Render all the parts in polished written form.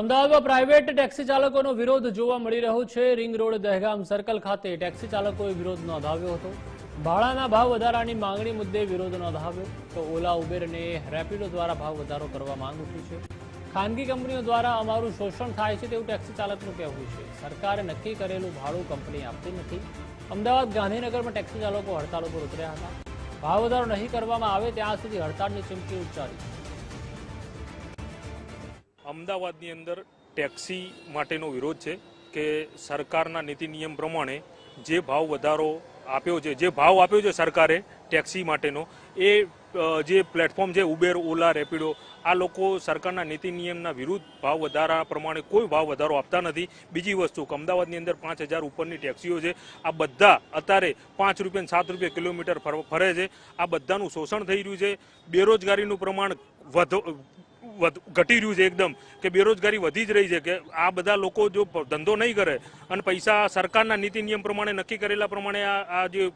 અમદાવાદમાં private taxi ચાલકોનો વિરોધ જોવા મળી રહ્યો છે। રિંગ રોડ દહેગામ સર્કલ ખાતે ટેક્સી ચાલકોએ વિરોધ નોંધાવ્યો હતો। ભાડાના ભાવ વધારાની માંગણી મુદ્દે વિરોધ નોંધાવ્યો તો ઓલા ઉબેર અને રેપિડો દ્વારા ભાવ વધારો કરવા માંગ ઉઠી છે। ખાનગી કંપનીઓ દ્વારા અમારું શોષણ થાય છે તેવું ટેક્સી ચાલકનું કહેવું છે। સરકારે નક્કી કરેલું ભાડું કંપની આપતી નથી। અમદાવાદ ગાંધીનગરમાં ટેક્સી ચાલકો હડતાળ પર ઉતર્યા હતા। ભાવ વધારો નહીં કરવામાં આવે ત્યાં સુધી હડતાળની ચીમકી ઉચ્ચારી। અમદાવાદની અંદર ટેક્સી માટેનો વિરોધ છે કે સરકારના નીતિ નિયમ પ્રમાણે જે ભાવ વધારો આપ્યો છે, જે ભાવ આપ્યો છે સરકારે ટેક્સી માટેનો, એ જે પ્લેટફોર્મ છે ઉબેર, ઓલા, રેપિડો, આ લોકો સરકારના નીતિ નિયમના વિરુદ્ધ ભાવ વધારા પ્રમાણે કોઈ ભાવ વધારો આપતા નથી। બીજી વસ્તુ કે અમદાવાદની અંદર 5000 ઉપરની ટેક્સીઓ છે, આ બધા અત્યારે 5 રૂપિયા 7 રૂપિયા કિલોમીટર ફરે છે। આ બધાનું શોષણ થઈ રહ્યું છે। બેરોજગારીનું પ્રમાણ ઘટી રહ્યું છે એકદમ, કે બેરોજગારી વધી જ રહી છે, કે આ બધા લોકો જો ધંધો નહીં કરે અને પૈસા સરકારના નીતિ નિયમ પ્રમાણે નક્કી કરેલા પ્રમાણે આ જે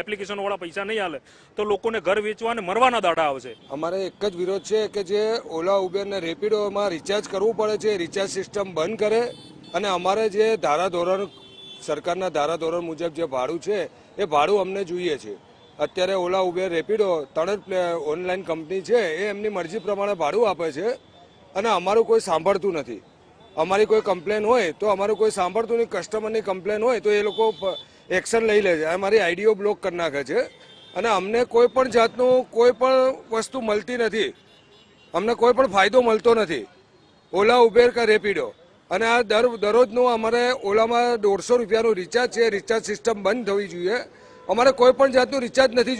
એપ્લિકેશન વાળા પૈસા નહીં આલે તો લોકોને ઘર વેચવા અને મરવાના દાડા આવશે। અમારે એક જ વિરોધ છે કે જે ઓલા, ઉબેર ને રેપિડોમાં રિચાર્જ કરવું પડે છે, રિચાર્જ સિસ્ટમ બંધ કરે અને અમારે જે ધારાધોરણ, સરકારના ધારાધોરણ મુજબ જે ભાડું છે એ ભાડું અમને જોઈએ છે। અત્યારે ઓલા, ઉબેર, રેપિડો 3 જ ઓનલાઈન કંપની છે, એ એમની મરજી પ્રમાણે ભાડું આપે છે અને અમારું કોઈ સાંભળતું નથી। અમારી કોઈ કમ્પ્લેન હોય તો અમારું કોઈ સાંભળતું નહીં। કસ્ટમરની કમ્પ્લેન હોય તો એ લોકો એક્શન લઈ લે છે, અમારી આઈડીઓ બ્લોક કરી નાખે છે અને અમને કોઈ પણ જાતનું કોઈ પણ વસ્તુ મળતી નથી। અમને કોઈ પણ ફાયદો મળતો નથી ઓલા, ઉબેર કે રેપિડો। અને આ દરરોજનું અમારે ઓલામાં 150 રૂપિયાનું રિચાર્જ છે, રિચાર્જ સિસ્ટમ બંધ થવી જોઈએ। અમારે કોઈ પણ જાતનું રિચાર્જ નથી